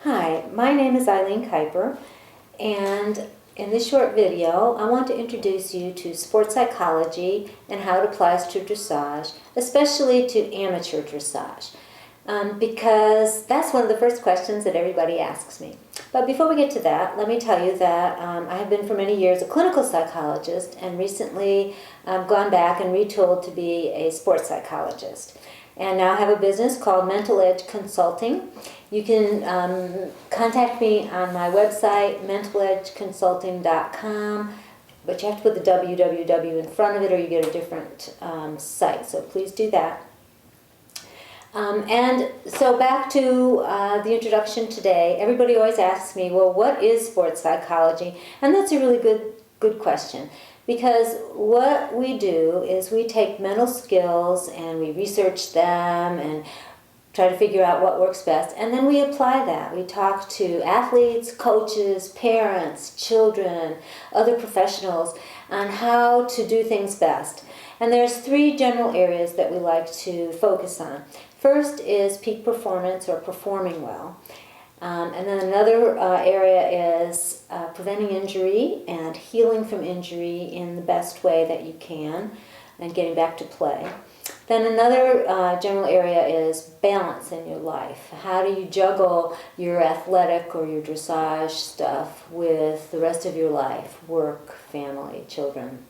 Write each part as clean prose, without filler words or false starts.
Hi, my name is Eileen Keipper, and in this short video I want to introduce you to sports psychology and how it applies to dressage, especially to amateur dressage, because that's one of the first questions that everybody asks me. But before we get to that, let me tell you that I have been for many years a clinical psychologist, and recently I've gone back and retooled to be a sports psychologist. And now I have a business called Mental Edge Consulting. You can contact me on my website, mentaledgeconsulting.com, but you have to put the www in front of it or you get a different site, so please do that. And so back to the introduction today. Everybody always asks me, well, what is sports psychology? And that's a really good question. Because what we do is we take mental skills and we research them and try to figure out what works best, and then we apply that. We talk to athletes, coaches, parents, children, other professionals on how to do things best. And there's three general areas that we like to focus on. First is peak performance, or performing well. And then another area is preventing injury and healing from injury in the best way that you can and getting back to play. Then another general area is balance in your life. How do you juggle your athletic or your dressage stuff with the rest of your life, work, family, children,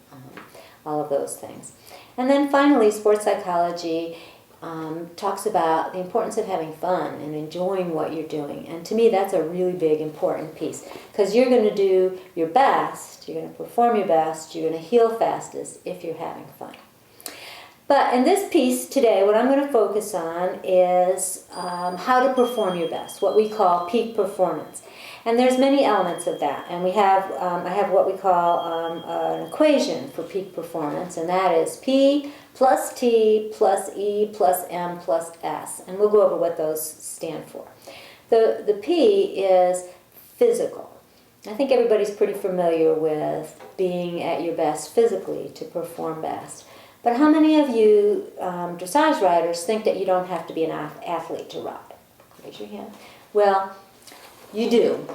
all of those things. And then finally, sports psychology talks about the importance of having fun and enjoying what you're doing. And to me, that's a really big, important piece. Because you're going to do your best, you're going to perform your best, you're going to heal fastest if you're having fun. But in this piece today, what I'm going to focus on is how to perform your best, what we call peak performance. And there's many elements of that. And we have, I have what we call an equation for peak performance, and that is P plus T plus E plus M plus S. And we'll go over what those stand for. The P is physical. I think everybody's pretty familiar with being at your best physically to perform best. But how many of you dressage riders think that you don't have to be an athlete to ride? Raise your hand. Well, you do.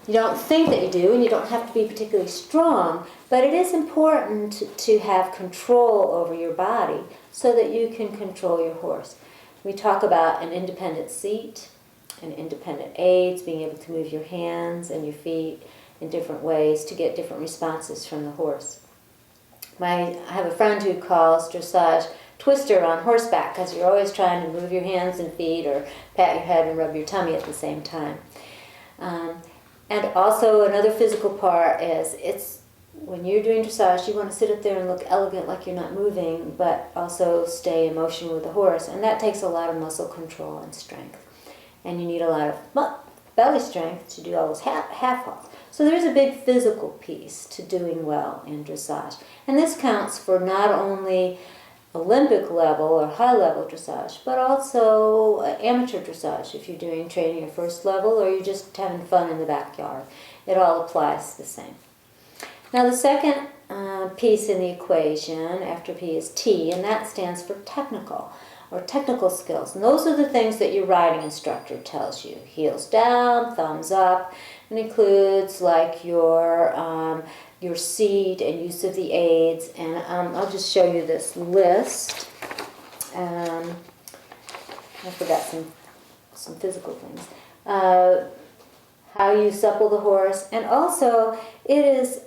You don't think that you do, and you don't have to be particularly strong, but it is important to have control over your body so that you can control your horse. We talk about an independent seat and independent aids, being able to move your hands and your feet in different ways to get different responses from the horse. I have a friend who calls dressage twister on horseback, because you're always trying to move your hands and feet or pat your head and rub your tummy at the same time. And also another physical part is when you're doing dressage, you want to sit up there and look elegant like you're not moving, but also stay in motion with the horse. And that takes a lot of muscle control and strength. And you need a lot of belly strength to do all those half halts. So there's a big physical piece to doing well in dressage. And this counts for not only Olympic level or high level dressage, but also amateur dressage if you're doing training at first level or you're just having fun in the backyard. It all applies the same. Now the second piece in the equation after P is T, and that stands for technical or technical skills. And those are the things that your riding instructor tells you. Heels down, thumbs up. It includes like your seat and use of the aids. And I'll just show you this list. I forgot some physical things. How you supple the horse. And also it is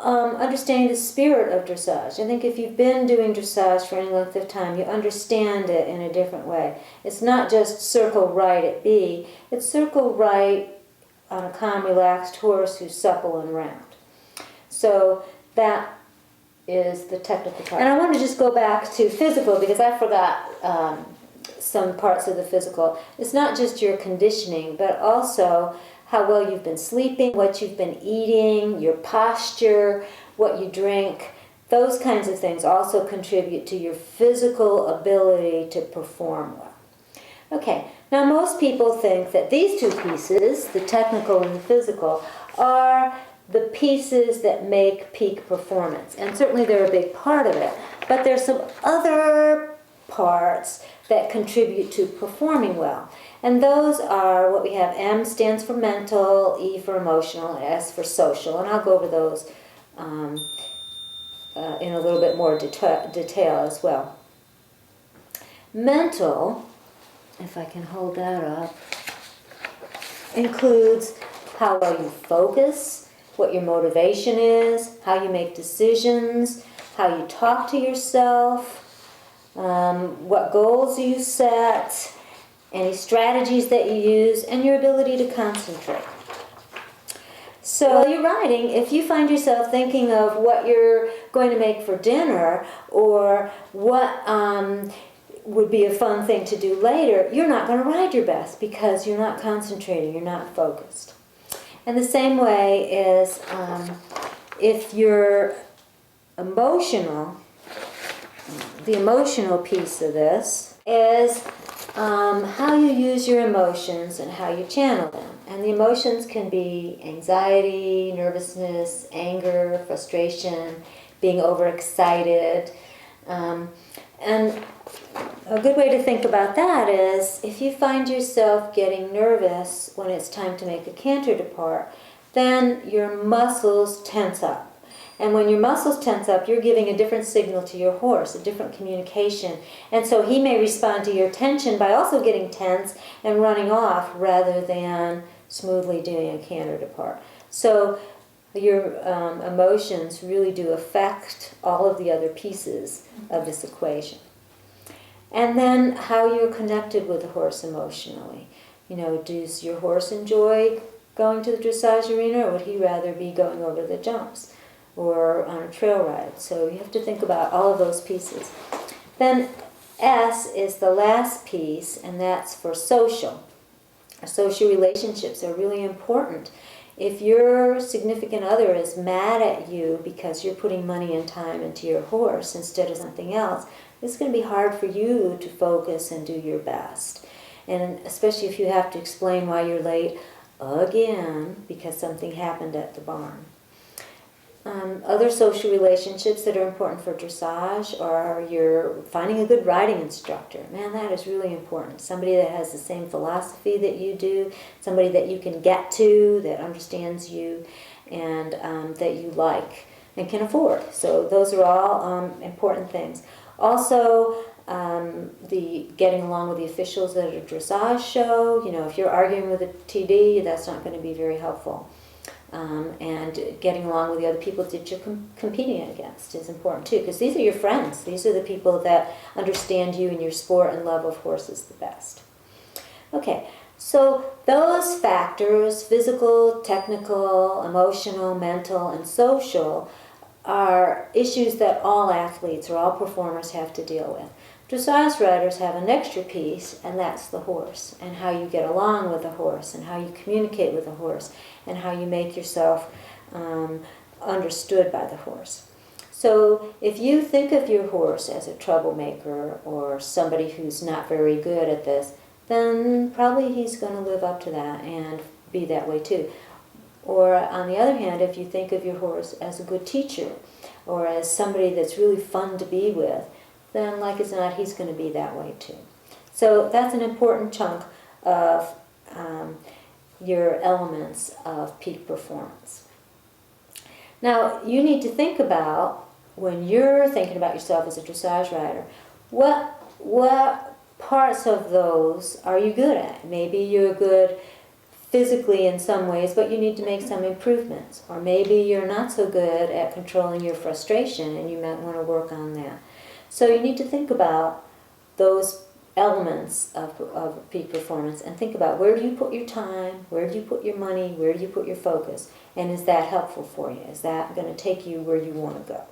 understanding the spirit of dressage. I think if you've been doing dressage for any length of time, you understand it in a different way. It's not just circle right at B, it's circle right on a calm, relaxed horse who's supple and round. So that is the technical part. And I want to just go back to physical because I forgot some parts of the physical. It's not just your conditioning, but also how well you've been sleeping, what you've been eating, your posture, what you drink. Those kinds of things also contribute to your physical ability to perform well. Okay, now most people think that these two pieces, the technical and the physical, are the pieces that make peak performance. And certainly they're a big part of it. But there's some other parts that contribute to performing well. And those are what we have. M stands for mental, E for emotional, and S for social. And I'll go over those in a little bit more detail as well. Mental, if I can hold that up, includes how well you focus, what your motivation is, how you make decisions, how you talk to yourself, what goals you set, any strategies that you use, and your ability to concentrate. So while you're writing, if you find yourself thinking of what you're going to make for dinner or what would be a fun thing to do later, you're not going to write your best because you're not concentrating, you're not focused. And the same way is if you're emotional, the emotional piece of this is how you use your emotions and how you channel them. And the emotions can be anxiety, nervousness, anger, frustration, being overexcited. And a good way to think about that is if you find yourself getting nervous when it's time to make a canter depart, then your muscles tense up. And when your muscles tense up, you're giving a different signal to your horse, a different communication. And so he may respond to your tension by also getting tense and running off rather than smoothly doing a canter depart. So your emotions really do affect all of the other pieces of this equation. And then how you're connected with the horse emotionally. You know, does your horse enjoy going to the dressage arena, or would he rather be going over the jumps or on a trail ride? So you have to think about all of those pieces. Then S is the last piece, and that's for social. Social relationships are really important. If your significant other is mad at you because you're putting money and time into your horse instead of something else, it's going to be hard for you to focus and do your best. And especially if you have to explain why you're late again because something happened at the barn. Other social relationships that are important for dressage are you're finding a good riding instructor. Man, that is really important. Somebody that has the same philosophy that you do, somebody that you can get to, that understands you, and that you like and can afford. So those are all important things. Also, the getting along with the officials at a dressage show. You know, if you're arguing with a TD, that's not going to be very helpful. And getting along with the other people that you're competing against is important too, because these are your friends. These are the people that understand you and your sport and love of horses the best. Okay, so those factors, physical, technical, emotional, mental, and social, are issues that all athletes or all performers have to deal with. Dressage riders have an extra piece, and that's the horse, and how you get along with the horse, and how you communicate with the horse, and how you make yourself understood by the horse. So if you think of your horse as a troublemaker or somebody who's not very good at this, then probably he's going to live up to that and be that way too. Or on the other hand, if you think of your horse as a good teacher or as somebody that's really fun to be with, then like as not, he's going to be that way too. So that's an important chunk of your elements of peak performance. Now, you need to think about, when you're thinking about yourself as a dressage rider, what parts of those are you good at? Maybe you're good physically in some ways, but you need to make some improvements. Or maybe you're not so good at controlling your frustration and you might want to work on that. So you need to think about those elements of peak performance and think about, where do you put your time, where do you put your money, where do you put your focus, and is that helpful for you? Is that going to take you where you want to go?